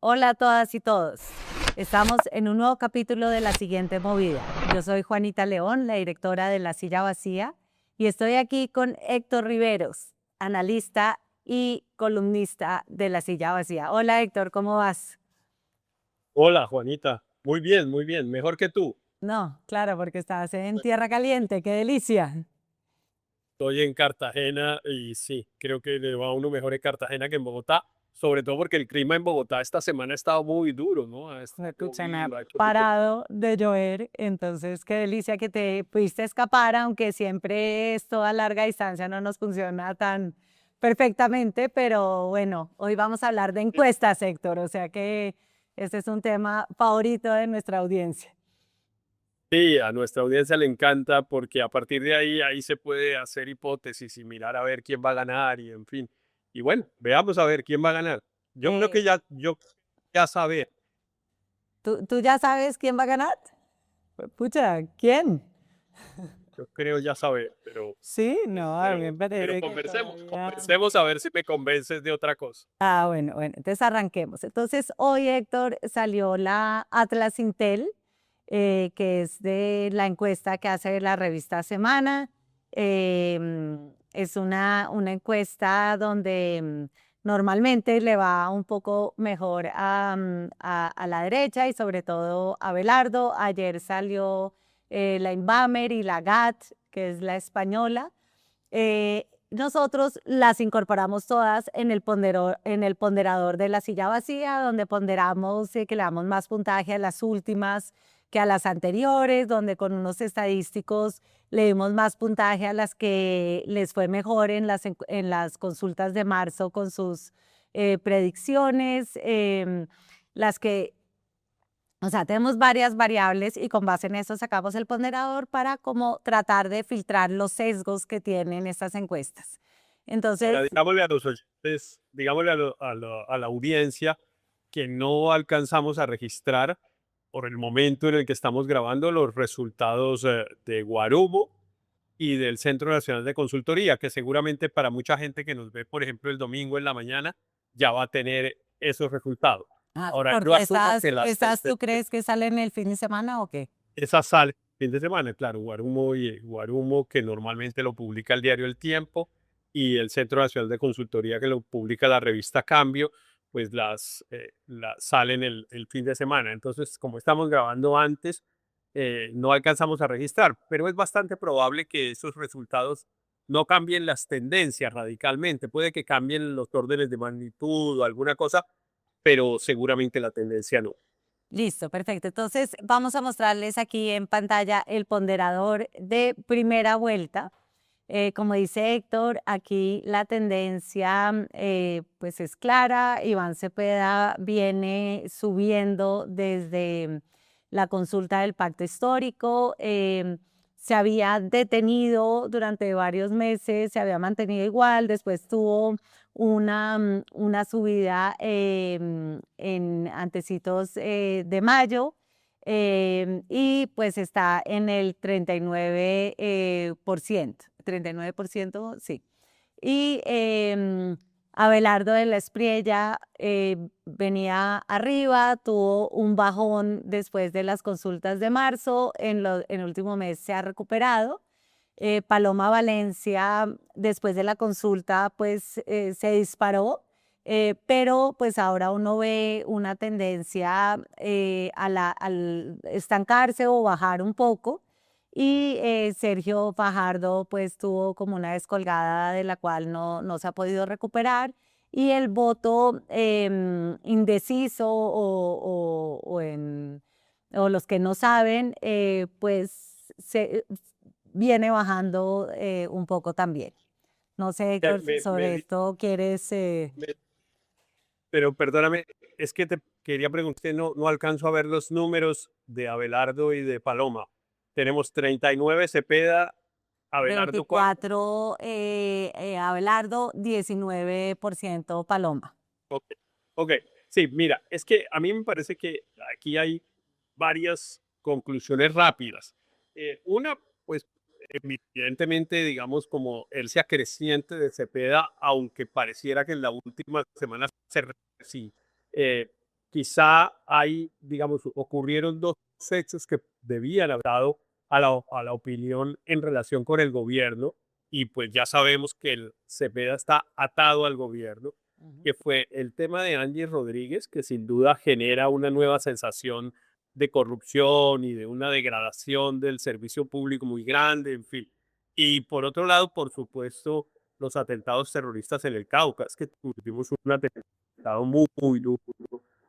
Hola a todas y todos. Estamos en un nuevo capítulo de La Siguiente Movida. Yo soy Juanita León, la directora de La Silla Vacía, y estoy aquí con Héctor Riveros, analista y columnista de La Silla Vacía. Hola Héctor, ¿cómo vas? Hola, Juanita. Muy bien, mejor que tú. No, claro, porque estás en tierra caliente, qué delicia. Estoy en Cartagena y sí, creo que le va a uno mejor en Cartagena que en Bogotá, sobre todo porque el clima en Bogotá esta semana ha estado muy duro, ¿no? Ha estado Se me ha llovido, ha hecho mucho. parado de llover, entonces qué delicia que te pudiste escapar, aunque siempre esto a larga distancia no nos funciona tan perfectamente, pero bueno, hoy vamos a hablar de encuestas, Héctor, o sea que este es un tema favorito de nuestra audiencia. Sí, a nuestra audiencia le encanta porque a partir de ahí se puede hacer hipótesis y mirar a ver quién va a ganar y en fin. Y bueno, veamos a ver quién va a ganar. Yo creo que Eh, ya saber, ¿tú ya sabes quién va a ganar? Pucha, ¿quién? yo creo ya saber, Sí, no, a mí me pero parece que conversemos, todavía. conversemos a ver si me convences de otra cosa. Bueno, entonces arranquemos. Entonces, hoy, Héctor, salió la Atlas Intel, que es de la encuesta que hace la revista Semana. Es una encuesta donde normalmente le va un poco mejor a la derecha y sobre todo a Belardo. Ayer salió la Inbamer y la GAT, que es la española. Nosotros las incorporamos todas en el ponderador de La Silla Vacía, donde ponderamos que le damos más puntaje a las últimas que a las anteriores, donde con unos estadísticos le dimos más puntaje a las que les fue mejor en las consultas de marzo con sus predicciones, las que, o sea, tenemos varias variables y con base en eso sacamos el ponderador para como tratar de filtrar los sesgos que tienen estas encuestas. Ahora, Entonces, digámosle a los oyentes, digámosle a la audiencia que no alcanzamos a registrar por el momento en el que estamos grabando los resultados de Guarumo y del Centro Nacional de Consultoría, que seguramente para mucha gente que nos ve, por ejemplo, el domingo en la mañana, ya va a tener esos resultados. Ahora, yo corto, asumo que ¿estas tú crees que salen el fin de semana o qué? esa sale fin de semana, claro, Guarumo, que normalmente lo publica el diario El Tiempo, y el Centro Nacional de Consultoría, que lo publica la revista Cambio, pues salen el fin de semana. Entonces, como estamos grabando antes, no alcanzamos a registrar, pero es bastante probable que esos resultados no cambien las tendencias radicalmente. Puede que cambien los órdenes de magnitud o alguna cosa, pero seguramente la tendencia no. Listo, perfecto. Entonces, vamos a mostrarles aquí en pantalla el ponderador de primera vuelta. Como dice Héctor, aquí la tendencia pues es clara. Iván Cepeda viene subiendo desde la consulta del pacto histórico. Se había detenido durante varios meses, se había mantenido igual, después tuvo una subida en antecitos de mayo, y pues está en el 39%, sí. Y Abelardo de la Espriella venía arriba, tuvo un bajón después de las consultas de marzo, en el último mes se ha recuperado. Paloma Valencia, después de la consulta, pues se disparó, pero pues ahora uno ve una tendencia al estancarse o bajar un poco. Y Sergio Fajardo pues tuvo como una descolgada de la cual no se ha podido recuperar. Y el voto indeciso o los que no saben, pues viene bajando un poco también. No sé, Eh, Héctor, si Me, me sobre di- esto quieres. me Pero perdóname, es que te quería preguntar, no alcanzo a ver los números de Abelardo y de Paloma. Tenemos 39 Cepeda, Abelardo 4. 24 Abelardo, 19% Paloma. Ok, ok. Sí, mira, es que a mí me parece que aquí hay varias conclusiones rápidas. Una, pues evidentemente, digamos, como el sea creciente de Cepeda, aunque pareciera que en la última semana sí, quizá hay, digamos, ocurrieron dos hechos que debían haber dado a la opinión en relación con el gobierno, y pues ya sabemos que el Cepeda está atado al gobierno, Ujú. que fue el tema de Angie Rodríguez, que sin duda genera una nueva sensación de corrupción y de una degradación del servicio público muy grande, en fin. Y por otro lado, por supuesto, los atentados terroristas en el Cauca. Es que tuvimos un atentado muy, muy duro,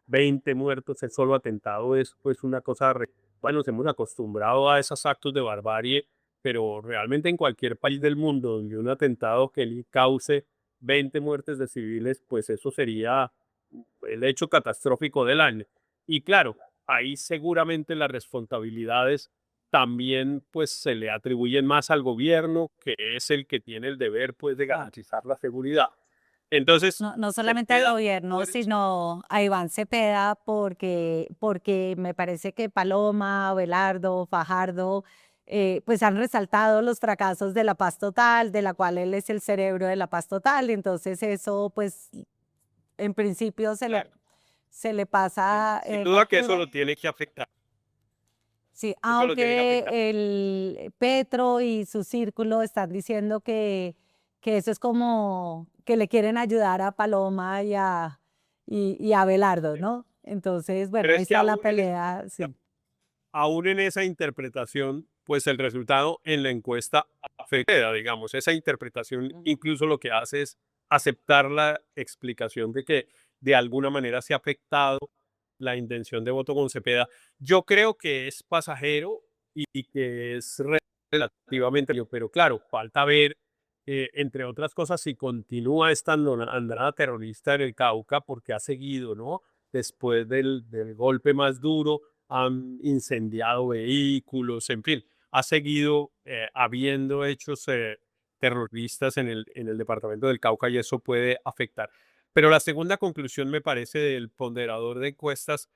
20 muertos, el solo atentado es pues una cosa, bueno, nos hemos acostumbrado a esos actos de barbarie, pero realmente en cualquier país del mundo donde un atentado que cause 20 muertes de civiles, pues eso sería el hecho catastrófico del año. Y claro, ahí seguramente las responsabilidades también pues se le atribuyen más al gobierno, que es el que tiene el deber pues de garantizar la seguridad. Entonces, No, no solamente al Cepeda, gobierno, sino a Iván Cepeda, porque me parece que Paloma, Abelardo, Fajardo, pues han resaltado los fracasos de la paz total, de la cual él es el cerebro de la paz total. Entonces eso, pues, en principio claro, se le pasa sin duda que eso factura. lo tiene que afectar, Sí, eso lo tiene que aunque afectar. el Petro y su círculo están diciendo que eso es como que le quieren ayudar a Paloma y a Abelardo, ¿no? Entonces, bueno, Pero ahí es que está la pelea, sí. aún en esa interpretación, pues el resultado en la encuesta afecta, digamos, esa interpretación Ujú. incluso lo que hace es aceptar la explicación de que de alguna manera se ha afectado la intención de voto con Cepeda. Yo creo que es pasajero y que es relativamente, pero claro, falta ver, entre otras cosas, si continúa esta andanada terrorista en el Cauca, porque ha seguido, ¿no? Después del golpe más duro, han incendiado vehículos, en fin, ha seguido habiendo hechos terroristas en el departamento del Cauca y eso puede afectar. Pero la segunda conclusión, me parece, del ponderador de encuestas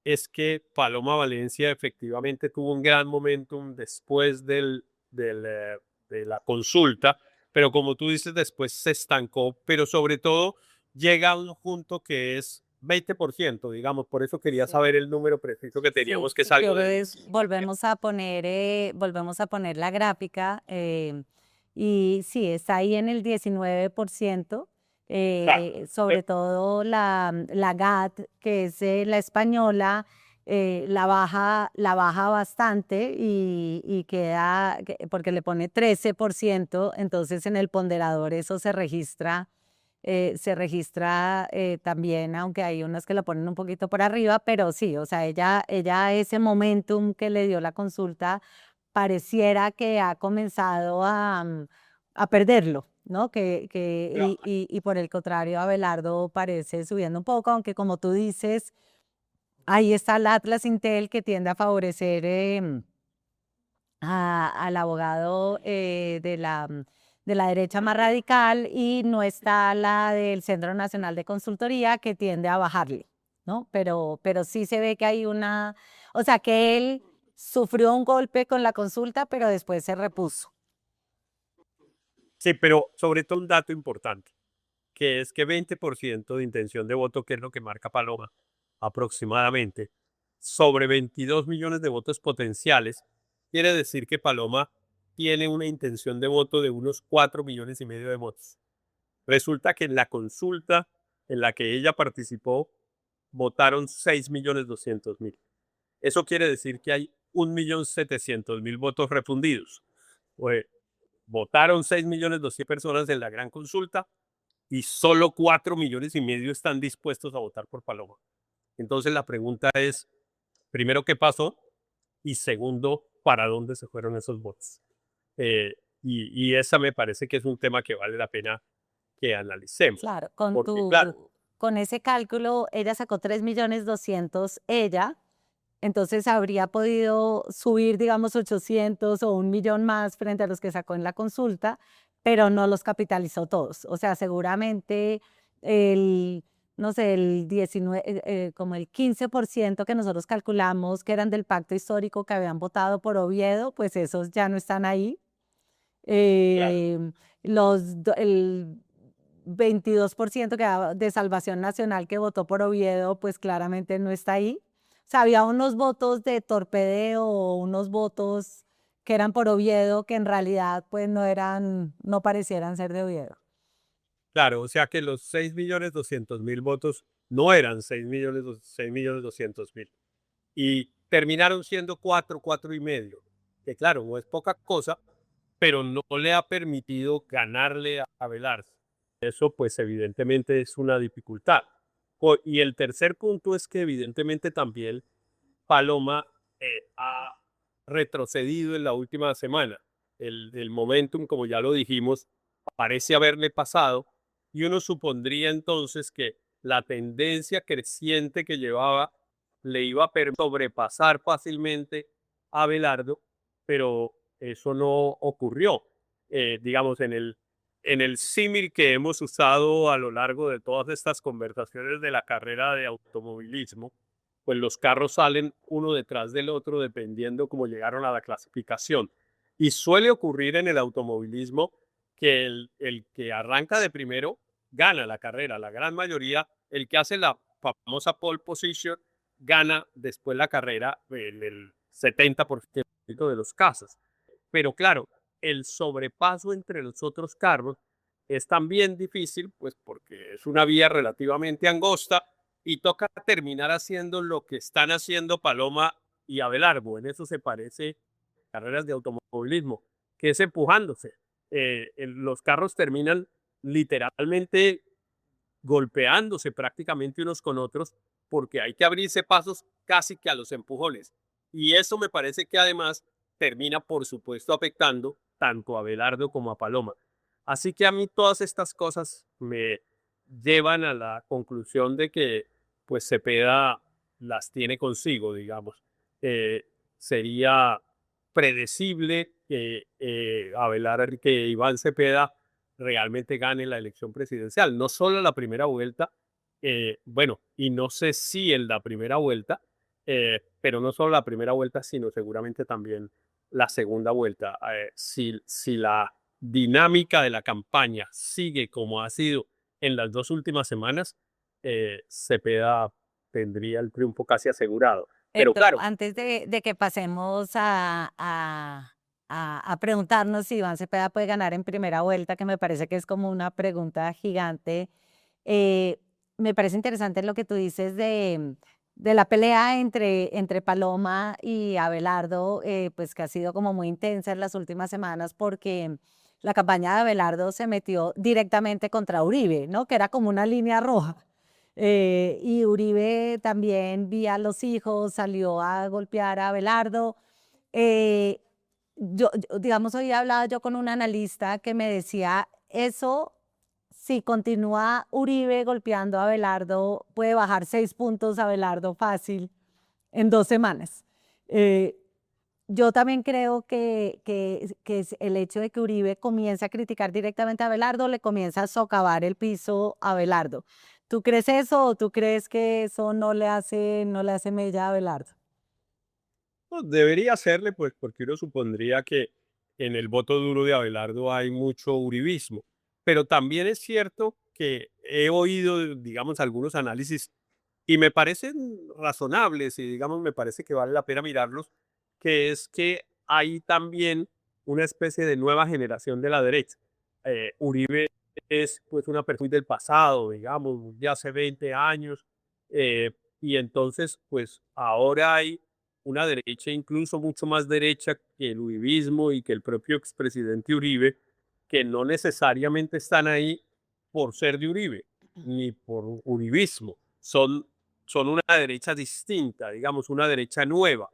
es que Paloma Valencia efectivamente tuvo un gran momentum después de la consulta, pero como tú dices, después se estancó, pero sobre todo llega a un punto que es 20%, digamos, por eso quería Sí. saber el número preciso que Sí, teníamos, que es yo algo creo del que 10%. volvemos a poner la gráfica y sí, está ahí en el 19%, Claro, sobre todo la GAT, que es la española, la baja bastante y queda, porque le pone 13%, entonces en el ponderador eso se registra también, aunque hay unas que lo ponen un poquito por arriba, pero sí, o sea, ella ese momentum que le dio la consulta pareciera que ha comenzado a perderlo, ¿no? claro. Y por el contrario, Abelardo parece subiendo un poco, aunque como tú dices, ahí está el Atlas Intel que tiende a favorecer al abogado de la derecha más radical y no está la del Centro Nacional de Consultoría que tiende a bajarle, ¿no? Pero sí se ve que hay una, o sea, que él sufrió un golpe con la consulta, pero después se repuso. Sí, pero sobre todo un dato importante, que es que 20% de intención de voto, que es lo que marca Paloma aproximadamente, sobre 22 millones de votos potenciales, quiere decir que Paloma tiene una intención de voto de unos 4 millones y medio de votos. Resulta que en la consulta en la que ella participó, votaron 6.200.000. Eso quiere decir que hay 1.700.000 votos refundidos. Pues, votaron 6.200.000 personas en la gran consulta y solo 4 millones y medio están dispuestos a votar por Paloma. Entonces la pregunta es, primero, ¿qué pasó? Y segundo, ¿para dónde se fueron esos votos? Y esa me parece que es un tema que vale la pena que analicemos. Claro, Porque, claro, con ese cálculo, ella sacó 3.200.000 ella, entonces habría podido subir, digamos, 800 o 1.000.000 más frente a los que sacó en la consulta, pero no los capitalizó todos. O sea, seguramente el, no sé, el 19, como el 15% que nosotros calculamos que eran del pacto histórico que habían votado por Oviedo, pues esos ya no están ahí. claro, Em, el 22% que era de Salvación Nacional que votó por Oviedo, pues claramente no está ahí. O sea, había unos votos de torpedeo o unos votos que eran por Oviedo que en realidad pues no parecieran ser de Oviedo. Claro, o sea que los 6.200.000 votos no eran 6.200.000 y terminaron siendo 4.5 que claro, no es poca cosa, pero no le ha permitido ganarle a Velarde. Eso pues evidentemente es una dificultad. Y el tercer punto es que evidentemente también Paloma ha retrocedido en la última semana. El momentum, como ya lo dijimos, parece haberle pasado y uno supondría entonces que la tendencia creciente que llevaba le iba a sobrepasar fácilmente a Belardo, pero eso no ocurrió. Digamos, en el símil que hemos usado a lo largo de todas estas conversaciones de la carrera de automovilismo, pues los carros salen uno detrás del otro dependiendo cómo llegaron a la clasificación. Y suele ocurrir en el automovilismo que el que arranca de primero gana la carrera. La gran mayoría, el que hace la famosa pole position, gana después la carrera en el 70% de los casos. Pero claro, el sobrepaso entre los otros carros es también difícil, pues porque es una vía relativamente angosta y toca terminar haciendo lo que están haciendo Paloma y Abelardo. En eso se parece carreras de automovilismo, que es empujándose. Los carros terminan literalmente golpeándose prácticamente unos con otros porque hay que abrirse pasos casi que a los empujones. Y eso me parece que además termina, por supuesto, afectando tanto a Belardo como a Paloma. Así que a mí todas estas cosas me llevan a la conclusión de que pues Cepeda las tiene consigo, digamos. Sería predecible que que Iván Cepeda realmente gane la elección presidencial, no solo la primera vuelta, bueno, y no sé si en la primera vuelta, pero no solo la primera vuelta, sino seguramente también la segunda vuelta. Si la dinámica de la campaña sigue como ha sido en las dos últimas semanas, Cepeda tendría el triunfo casi asegurado. Pero Héctor, claro, antes de que pasemos a preguntarnos si Iván Cepeda puede ganar en primera vuelta, que me parece que es como una pregunta gigante, eh, me parece interesante lo que tú dices de la pelea entre Paloma y Abelardo, pues que ha sido como muy intensa en las últimas semanas porque la campaña de Abelardo se metió directamente contra Uribe, ¿no? Que era como una línea roja. Y Uribe también vía los hijos, salió a golpear a Abelardo. Eh, digamos, hoy hablaba yo con un analista que me decía, eso, si continúa Uribe golpeando a Abelardo, puede bajar 6 puntos a Abelardo fácil en 2 semanas. Eh, yo también creo que es el hecho de que Uribe comience a criticar directamente a Abelardo le comienza a socavar el piso a Abelardo. ¿Tú crees eso o tú crees que eso no le hace mella a Abelardo? no, debería hacerle, pues, porque uno supondría que en el voto duro de Abelardo hay mucho uribismo. Pero también es cierto que he oído, digamos, algunos análisis y me parecen razonables y, digamos, me parece que vale la pena mirarlos, que es que hay también una especie de nueva generación de la derecha. Uribe es, pues, una persona muy del pasado, digamos, de hace 20 años, y entonces, pues, ahora hay una derecha incluso mucho más derecha que el uribismo y que el propio expresidente Uribe, que no necesariamente están ahí por ser de Uribe, ni por uribismo. Son una derecha distinta, digamos, una derecha nueva.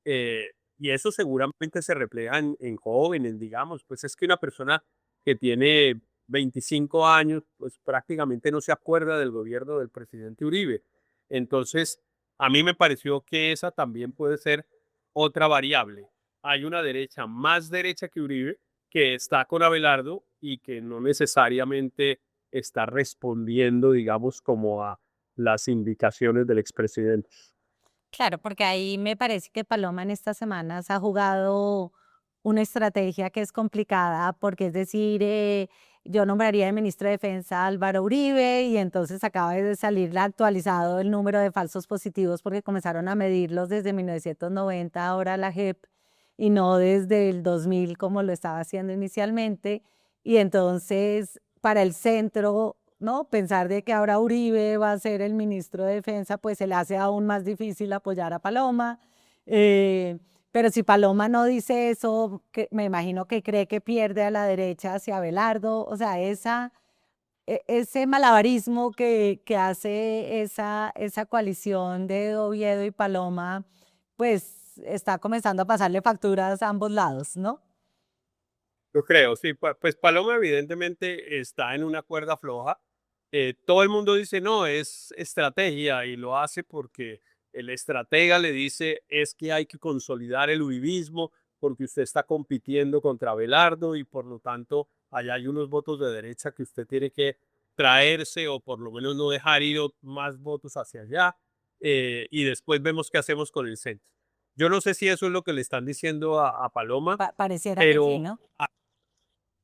Y eso seguramente se refleja en jóvenes, digamos, pues es que una persona que tiene 25 años, pues prácticamente no se acuerda del gobierno del presidente Uribe. Entonces, a mí me pareció que esa también puede ser otra variable. Hay una derecha más derecha que Uribe que está con Abelardo y que no necesariamente está respondiendo, digamos, como a las indicaciones del expresidente. Claro, porque ahí me parece que Paloma en estas semanas ha jugado una estrategia que es complicada, porque es decir, yo nombraría de ministro de Defensa a Álvaro Uribe y entonces acaba de salir actualizado el número de falsos positivos porque comenzaron a medirlos desde 1990, ahora la JEP, y no desde el 2000 como lo estaba haciendo inicialmente. Y entonces, para el centro, ¿no? Pensar de que ahora Uribe va a ser el ministro de Defensa, pues se le hace aún más difícil apoyar a Paloma. Pero si Paloma no dice eso, me imagino que cree que pierde a la derecha hacia Abelardo. O sea, ese malabarismo que hace esa coalición de Oviedo y Paloma, pues está comenzando a pasarle facturas a ambos lados, ¿no? Yo creo, sí, pues Paloma evidentemente está en una cuerda floja. Todo el mundo dice, no, es estrategia y lo hace porque el estratega le dice, es que hay que consolidar el uribismo porque usted está compitiendo contra Abelardo y por lo tanto allá hay unos votos de derecha que usted tiene que traerse o por lo menos no dejar ir más votos hacia allá y después vemos qué hacemos con el centro. Yo no sé si eso es lo que le están diciendo a Paloma, Pareciera que sí, pero ¿no?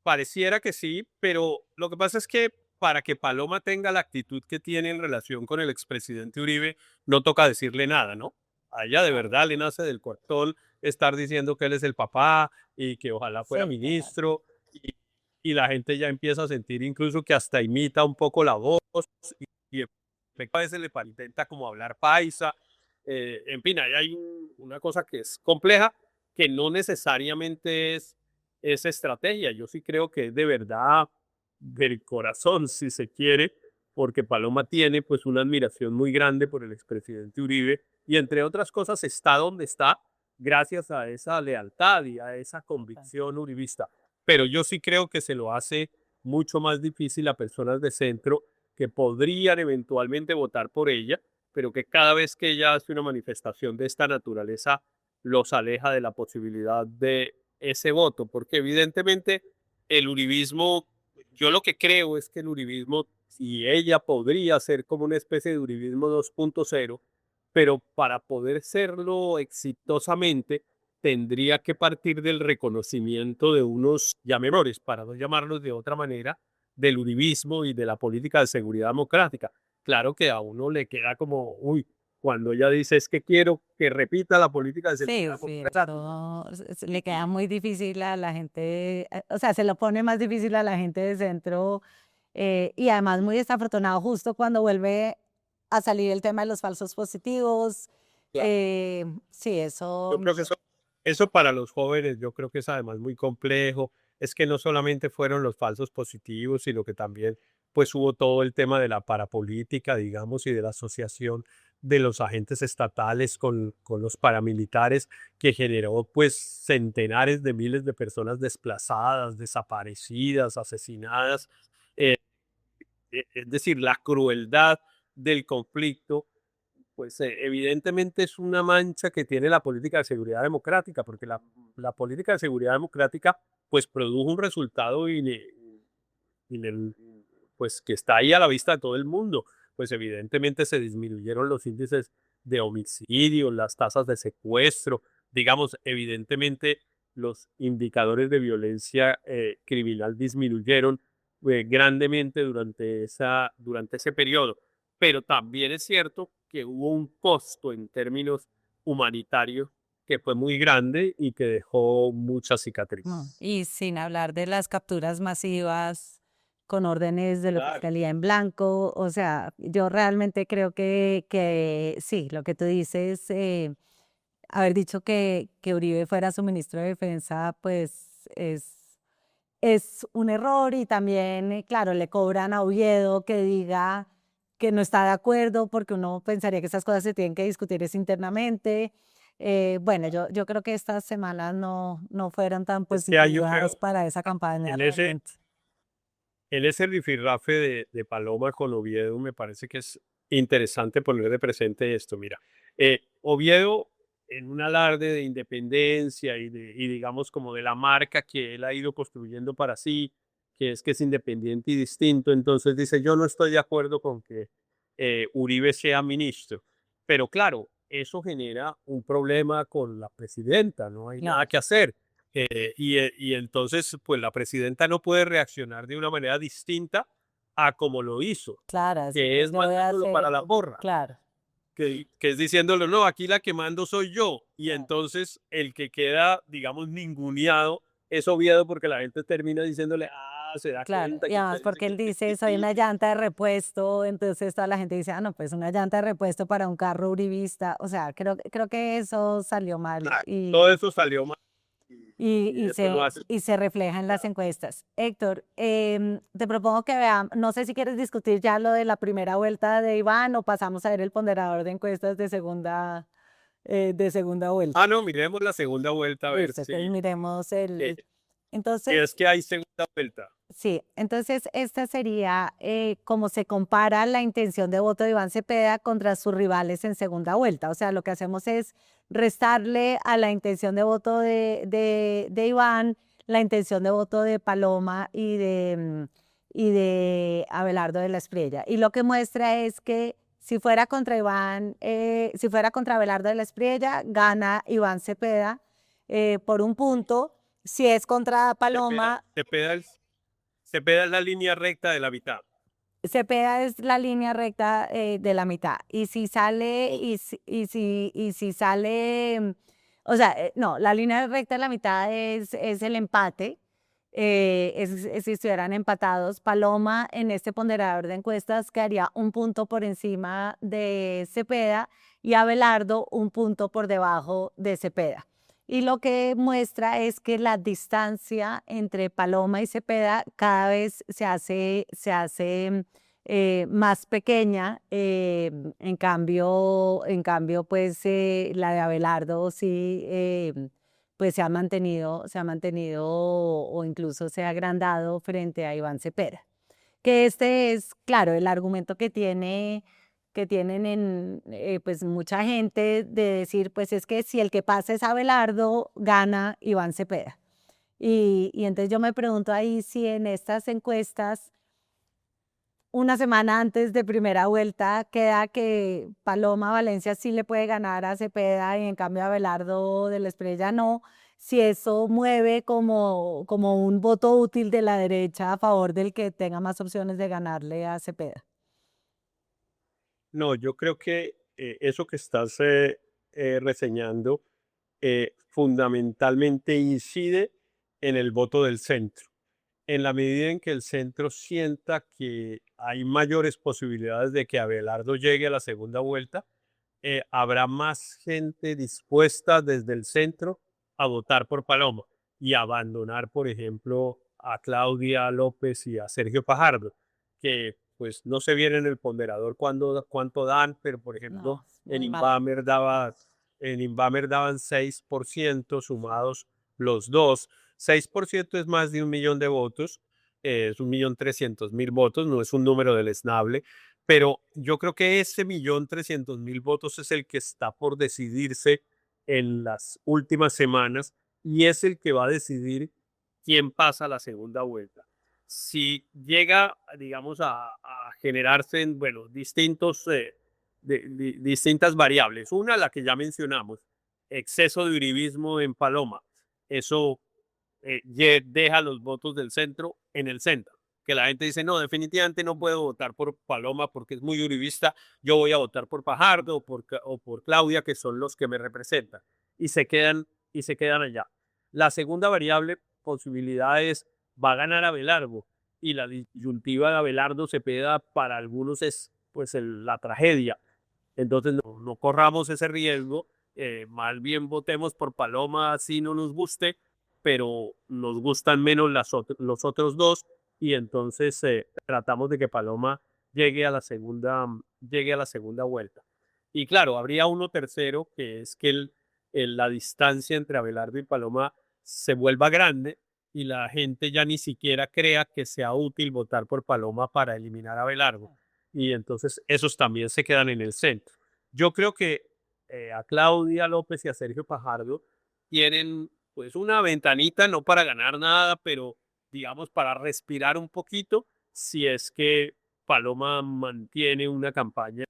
pareciera que sí, pero lo que pasa es que para que Paloma tenga la actitud que tiene en relación con el expresidente Uribe, no toca decirle nada, ¿no? A ella de verdad le nace del corazón estar diciendo que él es el papá y que ojalá fuera Sí, total. ministro y la gente ya empieza a sentir incluso que hasta imita un poco la voz y a veces le intenta como hablar paisa. En fin, ahí hay una cosa que es compleja, que no necesariamente es esa estrategia. Yo sí creo que es de verdad del corazón, si se quiere, porque Paloma tiene pues una admiración muy grande por el expresidente Uribe y entre otras cosas está donde está gracias a esa lealtad y a esa convicción uribista. Pero yo sí creo que se lo hace mucho más difícil a personas de centro que podrían eventualmente votar por ella, pero que cada vez que ella hace una manifestación de esta naturaleza los aleja de la posibilidad de ese voto, porque evidentemente el uribismo, yo lo que creo es que el uribismo, si ella podría ser como una especie de uribismo 2.0, pero para poder serlo exitosamente, tendría que partir del reconocimiento de unos llamémosles, para no llamarlos de otra manera, del uribismo y de la política de seguridad democrática. Claro que a uno le queda como, uy, cuando ella dice es que quiero que repita la política de Sí, seguridad sí, democrática. eso le queda muy difícil a la gente, o sea, se lo pone más difícil a la gente de centro y además muy desafortunado justo cuando vuelve a salir el tema de los falsos positivos. Claro. Sí, Yo eso, creo que eso para los jóvenes, yo creo que es además muy complejo. Es que no solamente fueron los falsos positivos, sino que también pues hubo todo el tema de la parapolítica, digamos, y de la asociación de los agentes estatales con los paramilitares, que generó pues centenares de miles de personas desplazadas, desaparecidas, asesinadas. Eh, es decir, la crueldad del conflicto pues evidentemente es una mancha que tiene la política de seguridad democrática, porque la política de seguridad democrática pues produjo un resultado pues que está ahí a la vista de todo el mundo. Pues evidentemente se disminuyeron los índices de homicidio, las tasas de secuestro, digamos, evidentemente los indicadores de violencia criminal disminuyeron grandemente durante ese periodo. Pero también es cierto que hubo un costo en términos humanitarios que fue muy grande y que dejó muchas no, cicatrices. y sin hablar de las capturas masivas con órdenes de la Claro. Fiscalía en blanco, o sea, yo realmente creo que sí, lo que tú dices, haber dicho que Uribe fuera su ministro de Defensa, pues es un error y también, claro, le cobran a Oviedo que diga que no está de acuerdo porque uno pensaría que esas cosas se tienen que discutir es internamente. Bueno, yo creo que estas semanas no fueron tan Es que hay, yo positivas creo, para esa campaña en realmente. ese rifirrafe de Paloma con Oviedo, me parece que es interesante poner de presente esto. Mira, Oviedo, en un alarde de independencia y digamos como de la marca que él ha ido construyendo para sí, que es independiente y distinto, entonces dice, yo no estoy de acuerdo con que Uribe sea ministro. Pero claro, eso genera un problema con la presidenta, no hay No, nada que hacer. Y entonces, pues la presidenta no puede reaccionar de una manera distinta a como lo hizo, Claro, así que que es yo voy a mandándolo para hacer, la porra, claro, que es diciéndolo, no, aquí la que mando soy yo. Y claro. entonces el que queda, digamos, ninguneado es Oviedo porque la gente termina diciéndole, ah, se da Claro, cuenta y que usted además dice porque que él es dice, soy una legítimo. llanta de repuesto, entonces toda la gente dice, ah, no, pues una llanta de repuesto para un carro uribista, o sea, creo que eso salió mal Nada, todo eso salió mal y, y y eso no se, hace. y se refleja en las encuestas. Héctor, te propongo que veamos, no sé si quieres discutir ya lo de la primera vuelta de Iván o pasamos a ver el ponderador de encuestas de segunda vuelta. Ah, no, miremos la segunda vuelta a ver Listo, entonces miremos eh, si entonces, es que hay segunda vuelta. sí, entonces esta sería como se compara la intención de voto de Iván Cepeda contra sus rivales en segunda vuelta. O sea, lo que hacemos es restarle a la intención de voto de Iván la intención de voto de Paloma y de Abelardo de la Espriella. Y lo que muestra es que si fuera contra Iván, si fuera contra Abelardo de la Espriella, gana Iván Cepeda por un punto. Si es contra Cepeda, Paloma, Cepeda es, Cepeda es la línea recta de la mitad. Cepeda es la línea recta de la mitad. Y si sale, Ok. y si sale, o sea, no, la línea recta de la mitad es el empate. Si estuvieran empatados, Paloma en este ponderador de encuestas quedaría un punto por encima de Cepeda y Abelardo un punto por debajo de Cepeda. Y lo que muestra es que la distancia entre Paloma y Cepeda cada vez se hace más pequeña. En cambio, pues la de Abelardo sí, pues se ha mantenido o incluso se ha agrandado frente a Iván Cepeda. Que este es, claro, el argumento que tienen pues mucha gente de decir, pues es que si el que pasa es Abelardo, gana Iván Cepeda. Y entonces yo me pregunto ahí si en estas encuestas, una semana antes de primera vuelta, queda que Paloma Valencia sí le puede ganar a Cepeda y en cambio Abelardo de la Espriella no, si eso mueve como un voto útil de la derecha a favor del que tenga más opciones de ganarle a Cepeda. No, yo creo que eso que estás reseñando fundamentalmente incide en el voto del centro. En la medida en que el centro sienta que hay mayores posibilidades de que Abelardo llegue a la segunda vuelta, habrá más gente dispuesta desde el centro a votar por Paloma y abandonar, por ejemplo, a Claudia López y a Sergio Fajardo, que pues no se viene en el ponderador cuánto dan, pero por ejemplo No, es muy mal. En Inbamer daban 6% sumados los dos. 6% es más de 1 millón de votos, es 1.300.000 votos, no es un número deleznable, pero yo creo que ese 1.300.000 votos es el que está por decidirse en las últimas semanas y es el que va a decidir quién pasa a la segunda vuelta. Si llega, digamos, a generarse en, bueno, distintas variables. Una, la que ya mencionamos, exceso de uribismo en Paloma. Eso deja los votos del centro en el centro. Que la gente dice, no, definitivamente no puedo votar por Paloma porque es muy uribista, yo voy a votar por Fajardo o por Claudia, que son los que me representan. Y se quedan allá. La segunda variable, posibilidad es, va a ganar Abelardo. Y la disyuntiva de Abelardo Cepeda para algunos es pues la tragedia. Entonces no corramos ese riesgo, más bien votemos por Paloma si no nos guste, pero nos gustan menos los otros dos y entonces tratamos de que Paloma llegue a la segunda vuelta. Y claro, habría uno tercero, que es que la distancia entre Abelardo y Paloma se vuelva grande y la gente ya ni siquiera crea que sea útil votar por Paloma para eliminar a Abelardo. Y entonces esos también se quedan en el centro. Yo creo que a Claudia López y a Sergio Fajardo tienen pues una ventanita, no para ganar nada, pero digamos para respirar un poquito, si es que Paloma mantiene una campaña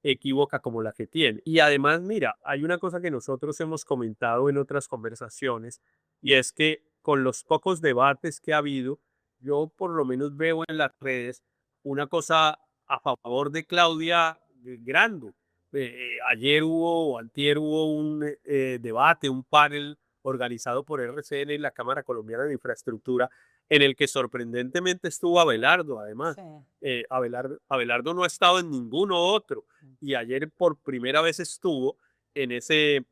equívoca como la que tiene. Y además, mira, hay una cosa que nosotros hemos comentado en otras conversaciones, y es que con los pocos debates que ha habido, yo por lo menos veo en las redes una cosa a favor de Claudia grande. Ayer hubo o antier hubo un debate, un panel organizado por RCN y la Cámara Colombiana de Infraestructura, en el que sorprendentemente estuvo Abelardo, además. Sí. Abelardo no ha estado en ninguno otro, y ayer por primera vez estuvo en ese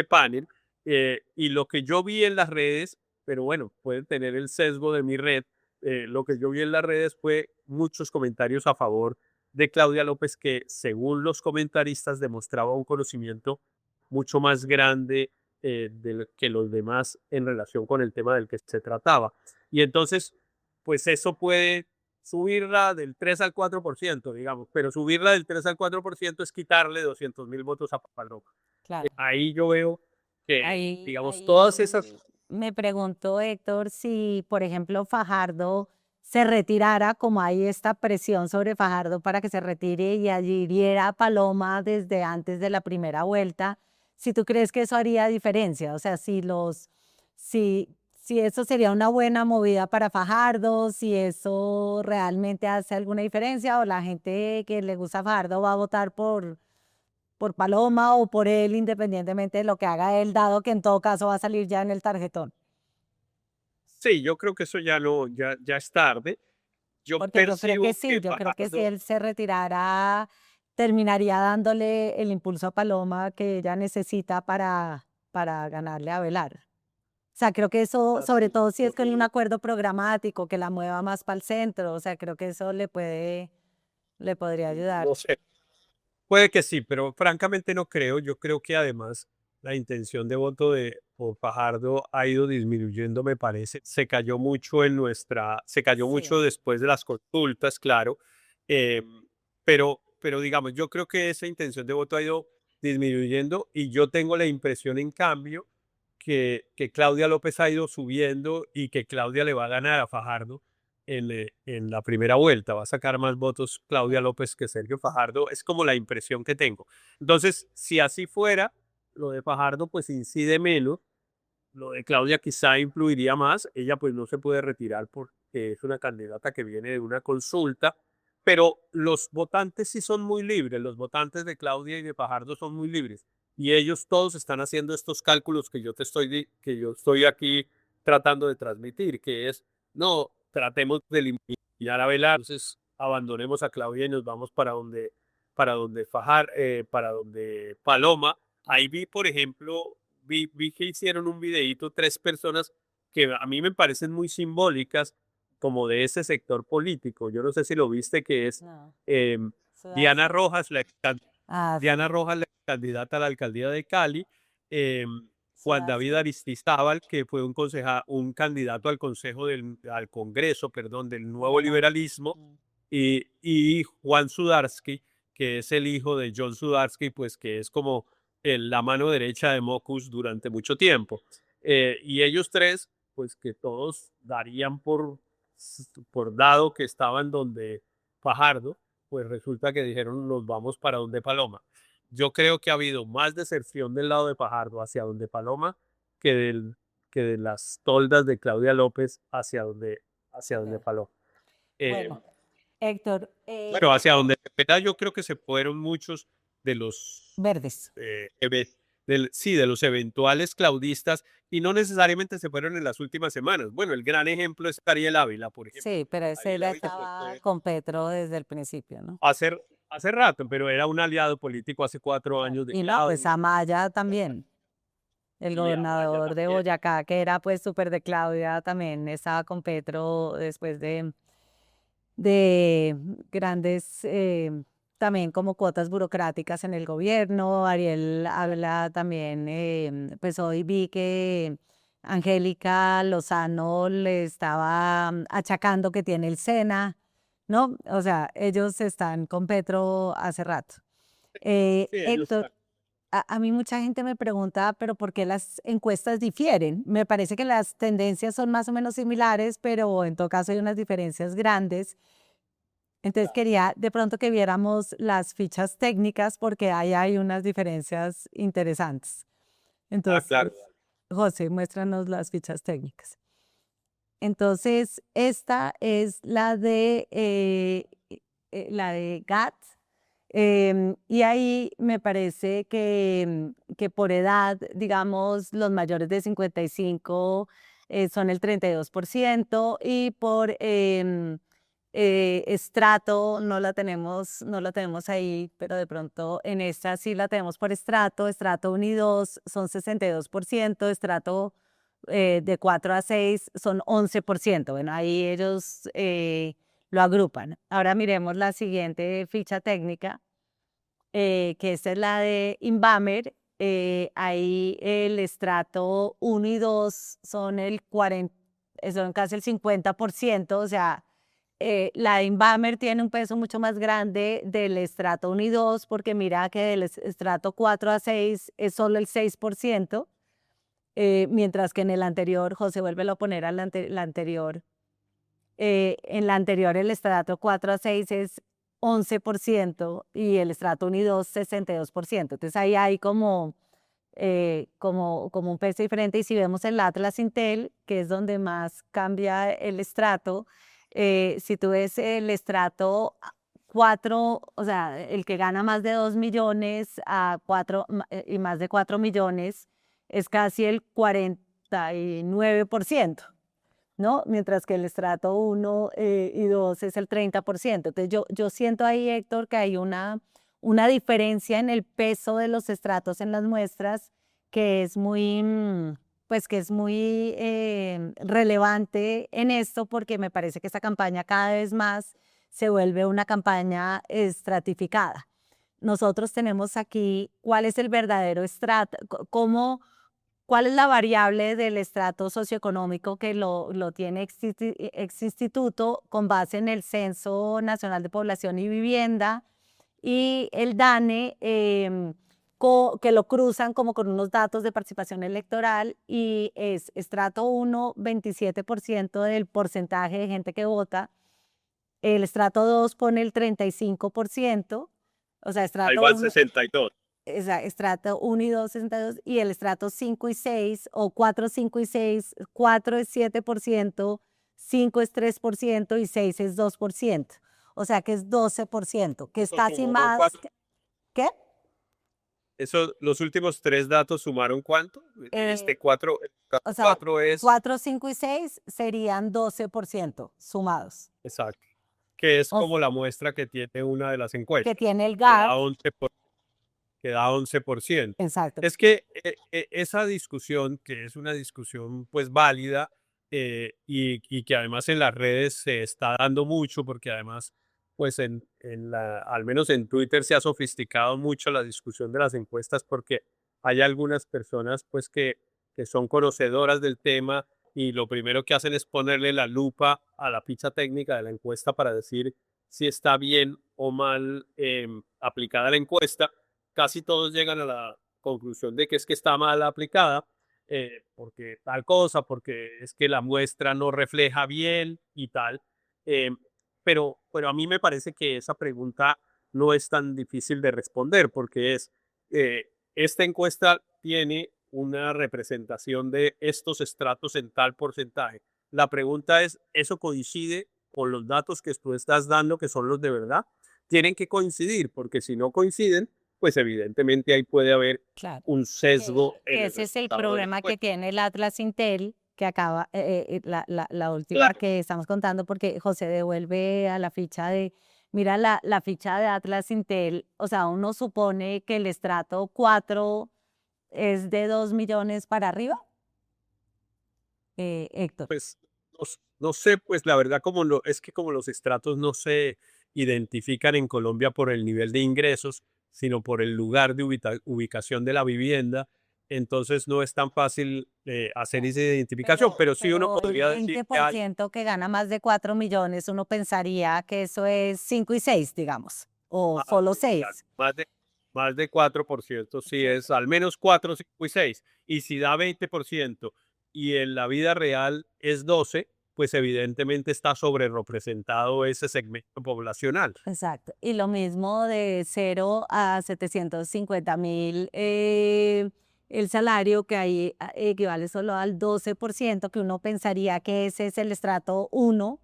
panel, y lo que yo vi en las redes, pero bueno, puede tener el sesgo de mi red, lo que yo vi en las redes fue muchos comentarios a favor de Claudia López, que según los comentaristas demostraba un conocimiento mucho más grande que los demás en relación con el tema del que se trataba. Y entonces, pues eso puede subirla del 3 al 4%, digamos, pero subirla del 3 al 4% es quitarle 200.000 votos a Paloma. Claro. Ahí yo veo que, Ahí, digamos, todas esas. ahí me pregunto, Héctor, si, por ejemplo, Fajardo se retirara, como hay esta presión sobre Fajardo para que se retire y allí iría a Paloma desde antes de la primera vuelta, si tú crees que eso haría diferencia, o sea, si eso sería una buena movida para Fajardo, si eso realmente hace alguna diferencia o la gente que le gusta a Fajardo va a votar por Paloma o por él, independientemente de lo que haga él, dado que en todo caso va a salir ya en el tarjetón. Sí, yo creo que eso ya no, ya es tarde. Yo Porque yo creo que percibo sí, que yo creo que si Fajardo. él se retirara, terminaría dándole el impulso a Paloma que ella necesita para ganarle a Velar. O sea, creo que eso, sobre todo si es con un acuerdo programático que la mueva más para el centro, o sea, creo que eso le podría ayudar. No sé, puede que sí, pero francamente no creo. Yo creo que además la intención de voto de por Fajardo ha ido disminuyendo, me parece. Se cayó mucho Sí. después de las consultas, claro. Pero digamos, yo creo que esa intención de voto ha ido disminuyendo, y yo tengo la impresión, en cambio, que Claudia López ha ido subiendo y que Claudia le va a ganar a Fajardo en la primera vuelta. Va a sacar más votos Claudia López que Sergio Fajardo. Es como la impresión que tengo. Entonces, si así fuera, lo de Fajardo pues incide menos. Lo de Claudia quizá influiría más. Ella pues no se puede retirar porque es una candidata que viene de una consulta, pero los votantes sí son muy libres. Los votantes de Claudia y de Fajardo son muy libres, y ellos todos están haciendo estos cálculos que yo estoy aquí tratando de transmitir, que es, no, tratemos de eliminar a Velar, entonces abandonemos a Claudia y nos vamos para donde Paloma. Ahí vi, por ejemplo, vi que hicieron un videíto 3 personas que a mí me parecen muy simbólicas como de ese sector político. Yo no sé si lo viste, que es No, Diana Sudarsky. Rojas, Ah, Diana sí, Rojas, la candidata a la alcaldía de Cali, Juan David Sudarsky. Aristizábal, que fue un candidato al Congreso, perdón, del Nuevo Liberal. Liberalismo, y Juan Sudarsky, que es el hijo de John Sudarsky, pues que es como la mano derecha de Mocus durante mucho tiempo. Y ellos tres, pues que todos darían por dado que estaban donde Fajardo, pues resulta que dijeron nos vamos para donde Paloma. Yo creo que ha habido más deserción del lado de Fajardo hacia donde Paloma que, que de las toldas de Claudia López hacia donde Claro. Paloma. Eh, Bueno, Héctor, bueno, hacia donde Cepeda yo creo que se fueron muchos de los, verdes. sí, de los eventuales claudistas, y no necesariamente se fueron en las últimas semanas. Bueno, el gran ejemplo es Ariel Ávila, por ejemplo. Sí, pero ese Ariel él Ávila pues, estaba fue con Petro desde el principio, ¿no? hace rato, pero era un aliado político hace 4 años de Y no, pues Claudia, Amaya también, el y Amaya gobernador de también. Boyacá, que era pues súper de Claudia, también estaba con Petro después de grandes, también como cuotas burocráticas en el gobierno. Ariel habla también, pues hoy vi que Angélica Lozano le estaba achacando que tiene el SENA, ¿no? O sea, ellos están con Petro hace rato. Sí, ellos Héctor, están. a mí mucha gente me pregunta, pero ¿por qué las encuestas difieren? Me parece que las tendencias son más o menos similares, pero en todo caso hay unas diferencias grandes. Entonces quería de pronto que viéramos las fichas técnicas porque ahí hay unas diferencias interesantes. Entonces, Claro. José, muéstranos las fichas técnicas. Entonces, esta es la de GAT. Y ahí me parece que por edad, digamos, los mayores de 55 son el 32% y por estrato no la tenemos ahí, pero de pronto en esta sí la tenemos por estrato 1 y 2 son 62%, estrato de 4 a 6 son 11%. Bueno, ahí ellos lo agrupan. Ahora miremos la siguiente ficha técnica, que esta es la de Inbamer. Ahí el estrato 1 y 2 son son casi el 50%, o sea, la de Inbamer tiene un peso mucho más grande del estrato 1 y 2, porque mira que del estrato 4 a 6 es solo el 6%, mientras que en el anterior, José, vuélvelo a poner a la anterior. En la anterior el estrato 4 a 6 es 11% y el estrato 1 y 2 62%. Entonces ahí hay como un peso diferente. Y si vemos el Atlas Intel, que es donde más cambia el estrato, si tú ves el estrato 4, o sea, el que gana más de 2 millones a 4 y más de 4 millones, es casi el 49%. ¿No? Mientras que el estrato 1 y 2 es el 30%. Entonces yo siento ahí, Héctor, que hay una diferencia en el peso de los estratos en las muestras que es muy, pues que es muy relevante en esto, porque me parece que esta campaña cada vez más se vuelve una campaña estratificada. Nosotros tenemos aquí cuál es el verdadero estrato, cuál es la variable del estrato socioeconómico que lo tiene ex instituto con base en el Censo Nacional de Población y Vivienda y el DANE, que lo cruzan como con unos datos de participación electoral, y es estrato 1, 27% del porcentaje de gente que vota. El estrato 2 pone el 35%, o sea, Ahí estrato va el 1, 62. estrato 1 y 2, 62, y el estrato 5 y 6, o 4, 5 y 6, 4 es 7%, 5 es 3% y 6 es 2%. O sea que es 12%, que es Eso casi sumó más. ¿Qué? Eso, los últimos tres datos sumaron ¿cuánto? Eh, 4, o sea, 4 es, 4, 5 y 6 serían 12% sumados. exacto, que es O como la muestra que tiene una de las que encuestas, tiene el que da GAP. 11%. Exacto. Es que esa discusión, que es una discusión pues válida, y que además en las redes se está dando mucho, porque además pues al menos en Twitter se ha sofisticado mucho la discusión de las encuestas, porque hay algunas personas pues que son conocedoras del tema y lo primero que hacen es ponerle la lupa a la ficha técnica de la encuesta para decir si está bien o mal aplicada la encuesta. Casi todos llegan a la conclusión de que es que está mal aplicada, porque tal cosa, porque es que la muestra no refleja bien y tal. eh, pero a mí me parece que esa pregunta no es tan difícil de responder, porque esta encuesta tiene una representación de estos estratos en tal porcentaje. La pregunta es, ¿eso coincide con los datos que tú estás dando, que son los de verdad? Tienen que coincidir, porque si no coinciden, pues evidentemente ahí puede haber Claro. un sesgo en Que el ese es el resultado de la problema que encuesta. tiene el Atlas Intel, que acaba, la última que estamos contando, porque José devuelve a la ficha mira la ficha de Atlas Intel, o sea, uno supone que el estrato 4 es de 2 millones para arriba, Héctor. Pues no sé, pues la verdad es que como los estratos no se identifican en Colombia por el nivel de ingresos, sino por el lugar de ubicación de la vivienda, entonces no es tan fácil hacer esa identificación, pero sí uno Pero el podría decir veinte que por hay ciento que gana más de 4 millones, uno pensaría que eso es 5 y 6, digamos, o solo sí, claro, 6. más de 4%, sí es al menos 4, 5 y 6. Y si da 20% y en la vida real es 12, pues evidentemente está sobre representado ese segmento poblacional. Exacto. Y lo mismo de 0 a 750.000, el salario que ahí equivale solo al 12%, que uno pensaría que ese es el estrato 1,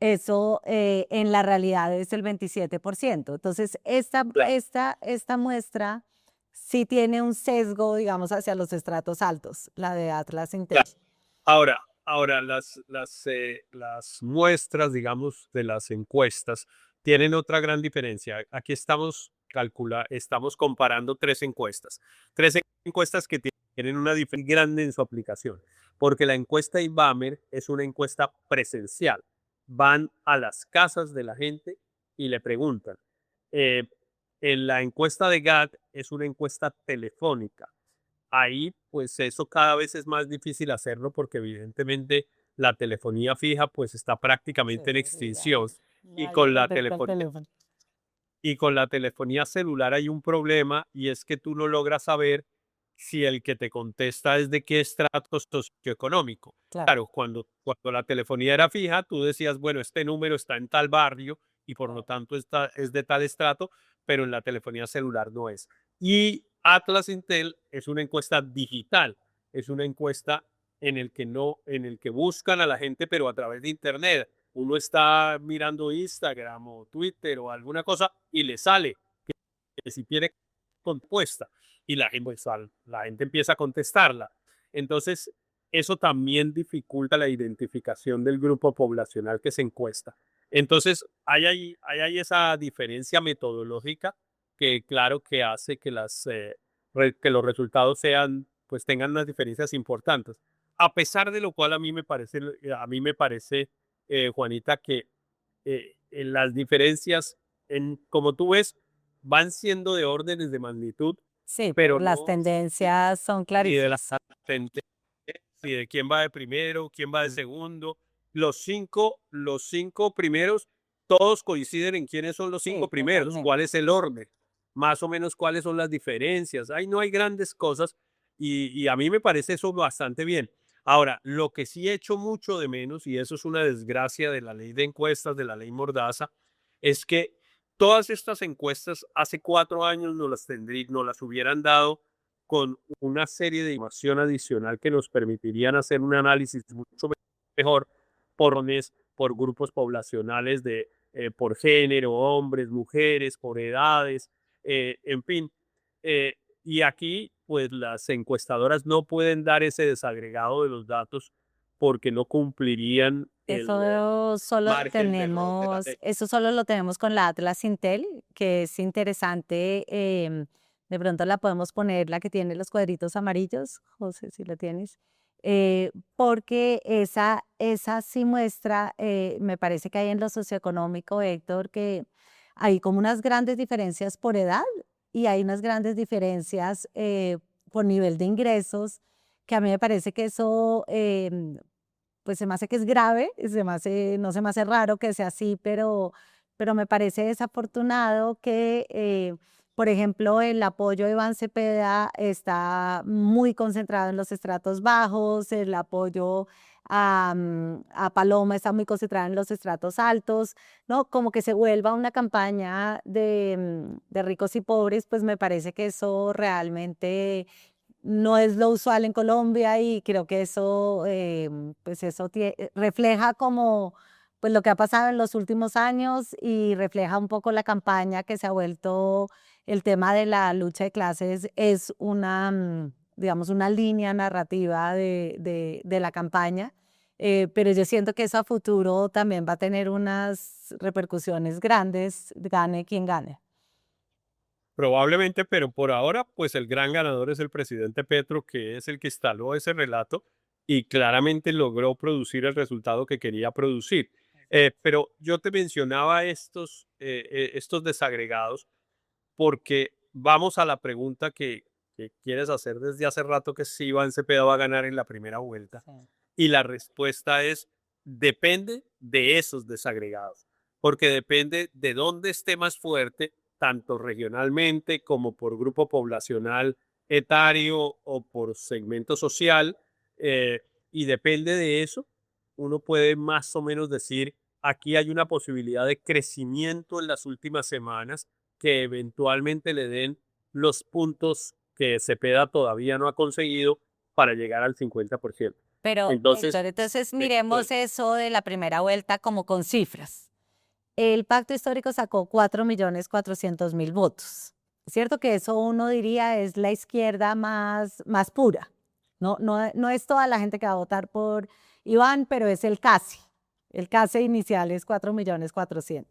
eso en la realidad es el 27%. Entonces, Claro. esta muestra sí tiene un sesgo, digamos, hacia los estratos altos, la de Atlas Intel. Claro. Ahora las muestras, digamos, de las encuestas tienen otra gran diferencia. Aquí estamos comparando tres encuestas que tienen una diferencia grande en su aplicación, porque la encuesta INVAMER es una encuesta presencial. Van a las casas de la gente y le preguntan. Eh, en la encuesta de GAD es una encuesta telefónica. Ahí, pues eso cada vez es más difícil hacerlo porque evidentemente la telefonía fija pues está prácticamente en Sí, ya extinción y nadie contesta el telefonía teléfono. y con la telefonía celular hay un problema y es que tú no logras saber si el que te contesta es de qué estrato socioeconómico. Claro. Claro, cuando la telefonía era fija, tú decías, bueno, este número está en tal barrio y por lo tanto es de tal estrato, pero en la telefonía celular no es. Y Atlas Intel es una encuesta digital, es una encuesta en el que no, en el que buscan a la gente, pero a través de internet. Uno está mirando Instagram o Twitter o alguna cosa y le sale que si tiene compuesta y la gente, pues, la gente empieza a contestarla. Entonces, eso también dificulta la identificación del grupo poblacional que se encuesta. Entonces, hay esa diferencia metodológica que, claro, que hace que, que los resultados sean, pues tengan unas diferencias importantes. A pesar de lo cual, a mí me parece Juanita, que en las diferencias, como tú ves, van siendo de órdenes de magnitud, Sí, pero pero las no tendencias son ni de la clarísimas. tendencia, ni de quién va de primero, quién va de Mm. segundo. Los cinco primeros, todos coinciden en quiénes son los Sí, cinco primeros, totalmente. cuál es el orden, más o menos cuáles son las diferencias. Ahí no hay grandes cosas y a mí me parece eso bastante bien. Ahora, lo que sí he hecho mucho de menos, y eso es una desgracia de la ley de encuestas, de la ley Mordaza, es que todas estas encuestas hace 4 años nos las hubieran dado con una serie de información adicional que nos permitirían hacer un análisis mucho mejor por grupos poblacionales por género, hombres, mujeres, por edades, en fin. Y aquí, pues las encuestadoras no pueden dar ese desagregado de los datos porque no cumplirían el margen de error de la ley. Eso solo lo tenemos con la Atlas Intel, que es interesante. De pronto la podemos poner, la que tiene los cuadritos amarillos, José, si la tienes, porque esa sí muestra, me parece que hay en lo socioeconómico, Héctor, que hay como unas grandes diferencias por edad y hay unas grandes diferencias por nivel de ingresos, que a mí me parece que eso pues se me hace que es grave, no se me hace raro que sea así, pero me parece desafortunado que, por ejemplo, el apoyo a Iván Cepeda está muy concentrado en los estratos bajos, el apoyo a Paloma está muy concentrado en los estratos altos, ¿no? Como que se vuelva una campaña de ricos y pobres, pues me parece que eso realmente no es lo usual en Colombia y creo que eso, pues eso refleja como pues lo que ha pasado en los últimos años y refleja un poco la campaña que se ha vuelto el tema de la lucha de clases, es una, digamos, una línea narrativa de la campaña, pero yo siento que eso a futuro también va a tener unas repercusiones grandes, gane quien gane. Probablemente, pero por ahora, pues el gran ganador es el presidente Petro, que es el que instaló ese relato y claramente logró producir el resultado que quería producir. Pero yo te mencionaba estos desagregados porque vamos a la pregunta que quieres hacer desde hace rato, que si Iván Cepeda va a ganar en la primera vuelta. Sí. Y la respuesta es, depende de esos desagregados, porque depende de dónde esté más fuerte, tanto regionalmente como por grupo poblacional, etario o por segmento social, y depende de eso, uno puede más o menos decir, aquí hay una posibilidad de crecimiento en las últimas semanas que eventualmente le den los puntos que Cepeda todavía no ha conseguido para llegar al 50%. Pero, Entonces, Héctor, entonces sí, miremos eso de la primera vuelta como con cifras. El pacto histórico sacó 4.400.000 votos. Es cierto que eso uno diría es la izquierda más pura. No es toda la gente que va a votar por Iván, pero es el casi. El casi inicial es 4.400.000.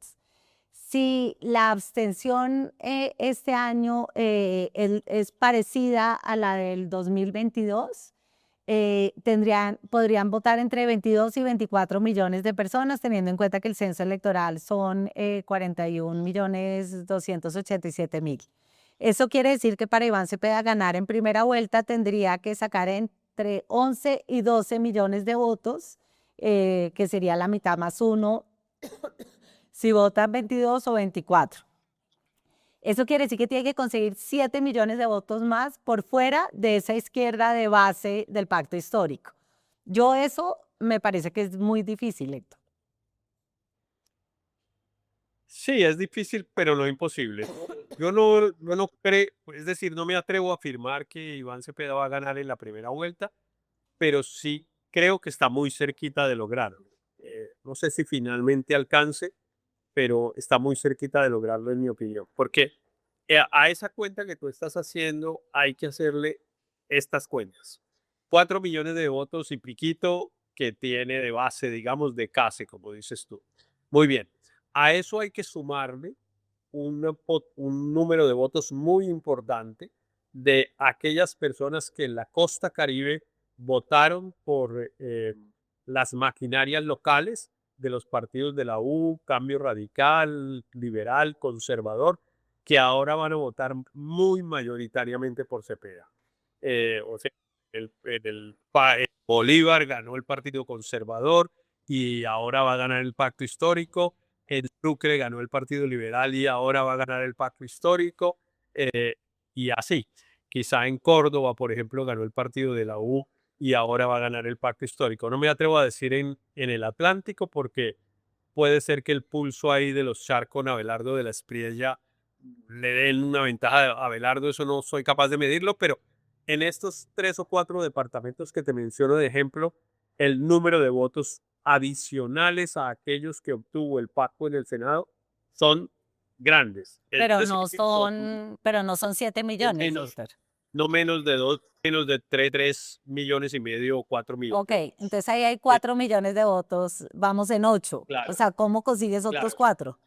Si la abstención este año es parecida a la del 2022, podrían votar entre 22 y 24 millones de personas, teniendo en cuenta que el censo electoral son 41.287.000. Eso quiere decir que para Iván Cepeda ganar en primera vuelta tendría que sacar entre 11 y 12 millones de votos, que sería la mitad más uno si votan 22 o 24. Eso quiere decir que tiene que conseguir 7 millones de votos más por fuera de esa izquierda de base del pacto histórico. Yo eso me parece que es muy difícil, Héctor. sí, es difícil, pero no imposible. Yo no creo, es decir, no me atrevo a afirmar que Iván Cepeda va a ganar en la primera vuelta, pero sí creo que está muy cerquita de lograrlo. No sé si finalmente alcance, pero está muy cerquita de lograrlo en mi opinión, porque a esa cuenta que tú estás haciendo hay que hacerle estas cuentas. 4 millones de votos y piquito que tiene de base, digamos, de case, como dices tú. Muy bien. A eso hay que sumarle un número de votos muy importante de aquellas personas que en la costa Caribe votaron por las maquinarias locales de los partidos de la U, Cambio Radical, Liberal, Conservador, que ahora van a votar muy mayoritariamente por Cepeda. O sea, Bolívar ganó el Partido Conservador y ahora va a ganar el Pacto Histórico. En Sucre ganó el Partido Liberal y ahora va a ganar el Pacto Histórico. Y así. Quizá en Córdoba, por ejemplo, ganó el Partido de la U y ahora va a ganar el Pacto Histórico. No me atrevo a decir en el Atlántico porque puede ser que el pulso ahí de los Charcon Abelardo de la Espriella le den una ventaja a Abelardo, eso no soy capaz de medirlo, pero en estos 3 o 4 departamentos que te menciono de ejemplo, el número de votos adicionales a aquellos que obtuvo el pacto en el Senado son grandes. Es decir, Pero no son 7 es millones, menos, Héctor. no menos de 2, menos de 3 millones y medio o 4 millones. Ok, entonces ahí hay 4 millones de votos, vamos en 8. O Claro, sea, ¿cómo consigues otros claro. 4?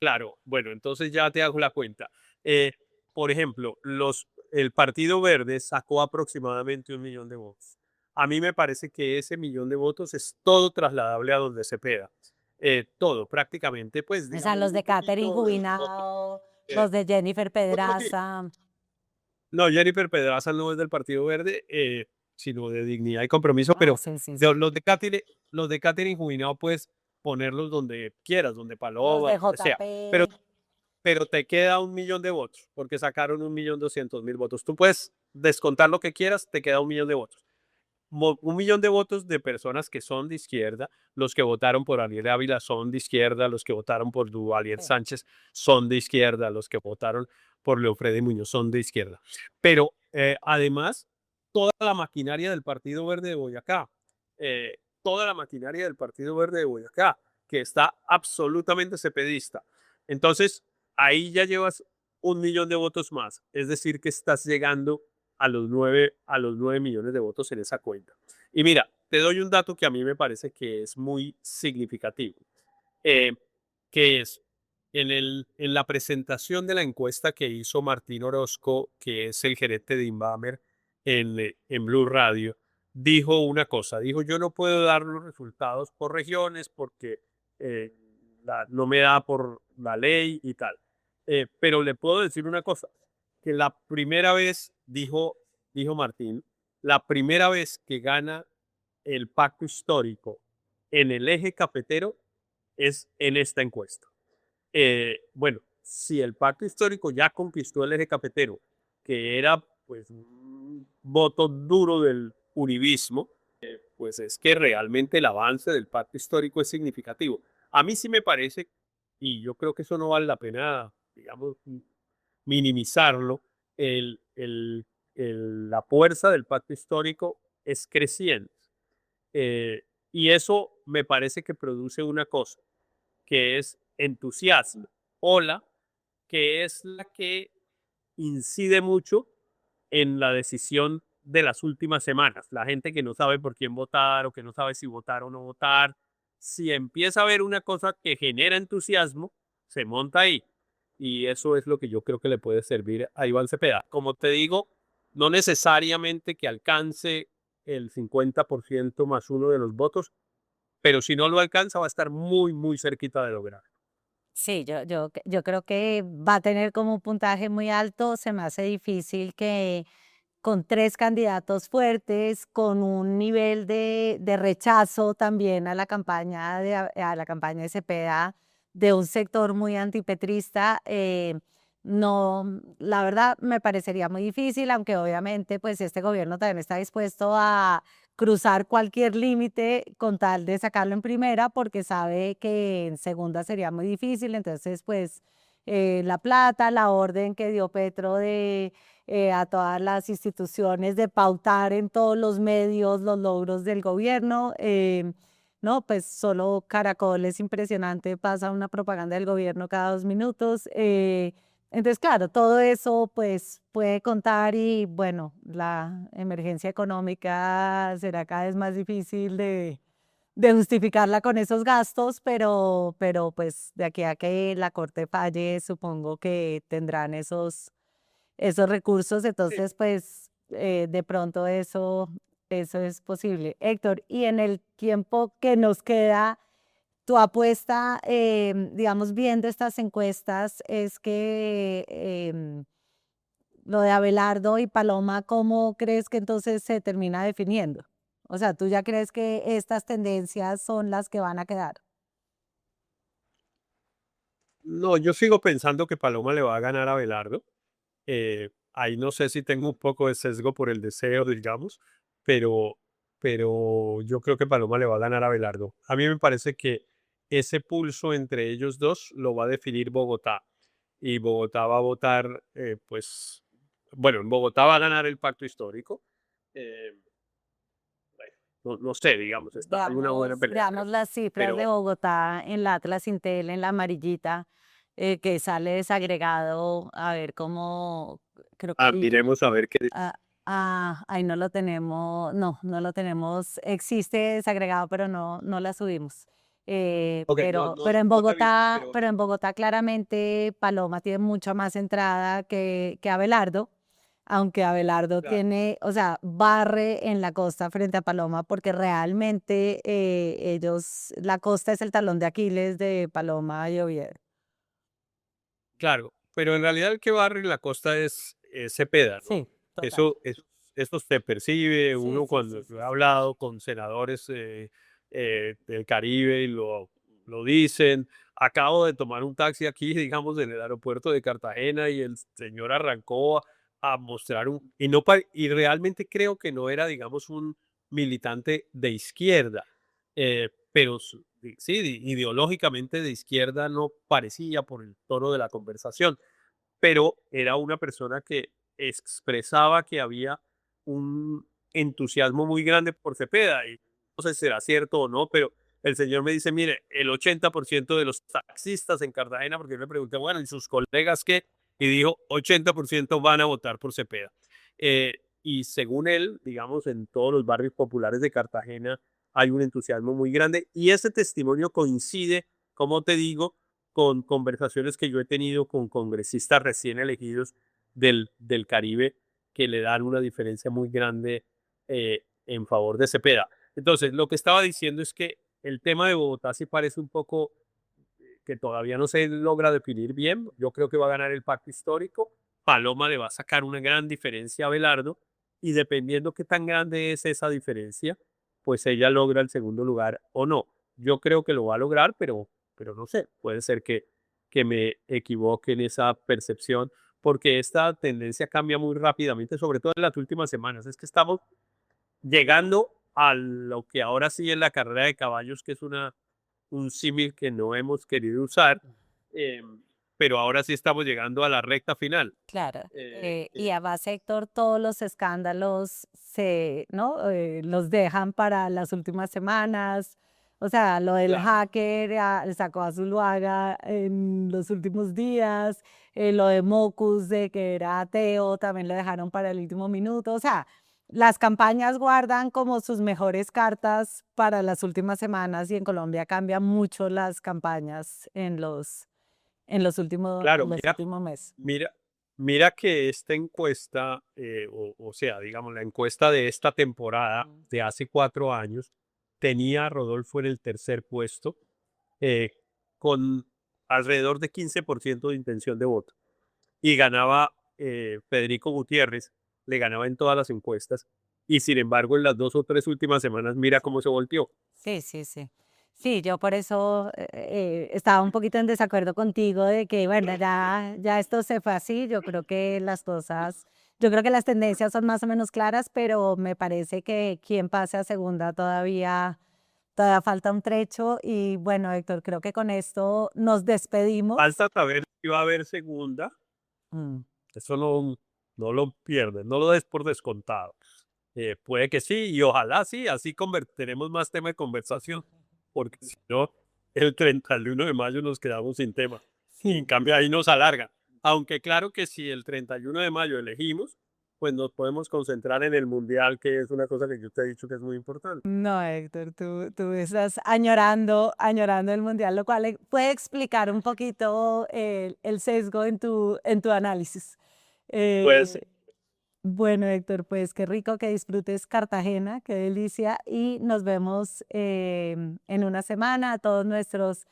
Claro, bueno, entonces ya te hago la cuenta. Por ejemplo, el Partido Verde sacó aproximadamente 1 millón de votos. A mí me parece que ese millón de votos es todo trasladable a donde Cepeda. Todo, prácticamente, pues O sea, digamos los un de Catherine poquito de los votos. Jubinado, eh, los de Jennifer un poquito. Pedraza. No, Jennifer Pedraza no es del Partido Verde, sino de Dignidad y Compromiso, Ah, pero sí, sí, sí. los de Catherine Jubinado puedes ponerlos donde quieras, donde Los Paloma, de donde sea. Pero JP. pero te queda 1 millón de votos, porque sacaron 1.200.000 votos. Tú puedes descontar lo que quieras, te queda 1 millón de votos. 1 millón de votos de personas que son de izquierda, los que votaron por Ariel Ávila son de izquierda, los que votaron por Duvalier Sí. Sánchez son de izquierda, los que votaron por Leofredi Muñoz son de izquierda. Pero además, toda la maquinaria del Partido Verde de Boyacá, toda la maquinaria del Partido Verde de Boyacá, que está absolutamente cepedista. Entonces, ahí ya llevas 1 millón de votos más, es decir, que estás llegando a los 9 millones de votos en esa cuenta. Y mira, te doy un dato que a mí me parece que es muy significativo, eh, que es en la presentación de la encuesta que hizo Martín Orozco, que es el gerente de Inbamer en Blue Radio, dijo una cosa, dijo, yo no puedo dar los resultados por regiones porque eh, no me da por la ley y tal. Pero le puedo decir una cosa, que la primera vez, dijo Martín, la primera vez que gana el pacto histórico en el eje cafetero es en esta encuesta. Bueno, si el pacto histórico ya conquistó el eje cafetero, que era pues un voto duro del uribismo, pues es que realmente el avance del pacto histórico es significativo. A mí sí me parece, y yo creo que eso no vale la pena, digamos, minimizarlo, la fuerza del pacto histórico es creciente. Eh, y eso me parece que produce una cosa, que es entusiasmo. Ola, que es la que incide mucho en la decisión de las últimas semanas. La gente que no sabe por quién votar o que no sabe si votar o no votar, si empieza a ver una cosa que genera entusiasmo, se monta ahí. Y eso es lo que yo creo que le puede servir a Iván Cepeda. Como te digo, no necesariamente que alcance el 50% más uno de los votos, pero si no lo alcanza va a estar muy, muy cerquita de lograr. Sí, yo creo que va a tener como un puntaje muy alto. Se me hace difícil que con 3 candidatos fuertes, con un nivel de rechazo también a la campaña a la campaña de Cepeda, de un sector muy antipetrista, no, la verdad me parecería muy difícil, aunque obviamente, pues, este gobierno también está dispuesto a cruzar cualquier límite con tal de sacarlo en primera, porque sabe que en segunda sería muy difícil. Entonces, pues, la plata, la orden que dio Petro de a todas las instituciones de pautar en todos los medios los logros del gobierno. No, pues solo Caracol es impresionante, pasa una propaganda del gobierno cada 2 minutos. Entonces, claro, todo eso pues puede contar y bueno, la emergencia económica será cada vez más difícil de justificarla con esos gastos, pero pues de aquí a que la Corte falle, supongo que tendrán esos recursos. Sí. Entonces, pues, de pronto eso es posible. Héctor, y en el tiempo que nos queda, tu apuesta, digamos, viendo estas encuestas, es que lo de Abelardo y Paloma, ¿cómo crees que entonces se termina definiendo? O sea, ¿tú ya crees que estas tendencias son las que van a quedar? No, yo sigo pensando que Paloma le va a ganar a Belardo. Ahí no sé si tengo un poco de sesgo por el deseo, digamos, pero, pero yo creo que Paloma le va a ganar a Belardo. A mí me parece que ese pulso entre ellos dos lo va a definir Bogotá. Y Bogotá va a votar, pues, bueno, en Bogotá va a ganar el pacto histórico. eh, bueno, no sé, digamos, hay una buena pelea, Veamos las cifras de pero Bogotá en la Atlas Intel, en la amarillita, que sale desagregado, a ver cómo, creo que miremos a ver qué dice. ahí no lo tenemos, no lo tenemos, existe desagregado, pero no la subimos. Ok, pero Pero en Bogotá claramente Paloma tiene mucha más entrada que Abelardo, aunque Abelardo claro, tiene, o sea, barre en la costa frente a Paloma, porque realmente la costa es el talón de Aquiles de Paloma y Oviedo. claro, pero en realidad el que barre la costa es Cepeda, ¿no? Sí, total. Eso, eso, eso se percibe, Sí, uno sí, sí, cuando sí, he sí. hablado con senadores del Caribe y lo dicen. Acabo de tomar un taxi aquí, digamos, en el aeropuerto de Cartagena y el señor arrancó a mostrar y realmente creo que no era, digamos, un militante de izquierda, pero sí, ideológicamente de izquierda no parecía por el tono de la conversación, pero era una persona que expresaba que había un entusiasmo muy grande por Cepeda, y no sé si será cierto o no, pero el señor me dice, mire, el 80% de los taxistas en Cartagena, porque yo le pregunté, bueno, ¿y sus colegas qué? Y dijo, 80% van a votar por Cepeda. Y según él, digamos, en todos los barrios populares de Cartagena hay un entusiasmo muy grande y ese testimonio coincide, como te digo, con conversaciones que yo he tenido con congresistas recién elegidos del Caribe que le dan una diferencia muy grande en favor de Cepeda. Entonces, lo que estaba diciendo es que el tema de Bogotá sí parece un poco que todavía no se logra definir bien. Yo creo que va a ganar el pacto histórico. Paloma le va a sacar una gran diferencia a Belardo y dependiendo qué tan grande es esa diferencia, pues ella logra el segundo lugar o no. Yo creo que lo va a lograr, pero no sé, puede ser que me equivoque en esa percepción, porque esta tendencia cambia muy rápidamente, sobre todo en las últimas semanas. Es que estamos llegando a lo que ahora sí es la carrera de caballos, que es un símil que no hemos querido usar, pero ahora sí estamos llegando a la recta final. Claro, y Que además, Héctor, todos los escándalos ¿no? Los dejan para las últimas semanas. O sea, lo del Claro, hacker sacó a Zuluaga en los últimos días, lo de Mocus, de que era ateo, también lo dejaron para el último minuto. O sea, las campañas guardan como sus mejores cartas para las últimas semanas y en Colombia cambian mucho las campañas claro, en los últimos meses. mira, mira que esta encuesta, o sea, digamos, la encuesta de esta temporada de hace 4 años, tenía a Rodolfo en el tercer puesto, eh, con alrededor de 15% de intención de voto. Y ganaba Federico Gutiérrez, le ganaba en todas las encuestas. Y sin embargo, en las 2 o 3 últimas semanas, mira cómo se volteó. Sí, sí, sí. Sí, yo por eso estaba un poquito en desacuerdo contigo de que, bueno, ya esto se fue así. Yo creo que las tendencias son más o menos claras, pero me parece que quien pase a segunda todavía falta un trecho. Y bueno, Héctor, creo que con esto nos despedimos. Falta saber si va a haber segunda. Mm. Eso no lo pierdes, no lo des por descontado. Puede que sí, y ojalá sí, así tenemos más tema de conversación, porque si no, el 31 de mayo nos quedamos sin tema. Y en Sí. cambio ahí nos alarga. Aunque claro que si el 31 de mayo elegimos, pues nos podemos concentrar en el mundial, que es una cosa que yo te he dicho que es muy importante. No, Héctor, tú estás añorando el mundial, lo cual puede explicar un poquito el sesgo en tu análisis. Pues Eh, bueno, Héctor, pues qué rico que disfrutes Cartagena, qué delicia, y nos vemos en una semana. A todos nuestros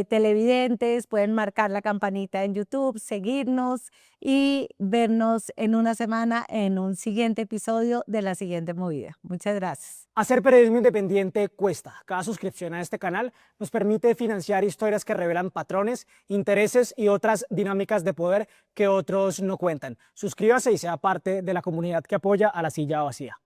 televidentes pueden marcar la campanita en YouTube, seguirnos y vernos en una semana en un siguiente episodio de La Siguiente Movida. Muchas gracias. Hacer periodismo independiente cuesta. Cada suscripción a este canal nos permite financiar historias que revelan patrones, intereses y otras dinámicas de poder que otros no cuentan. Suscríbase y sea parte de la comunidad que apoya a La Silla Vacía.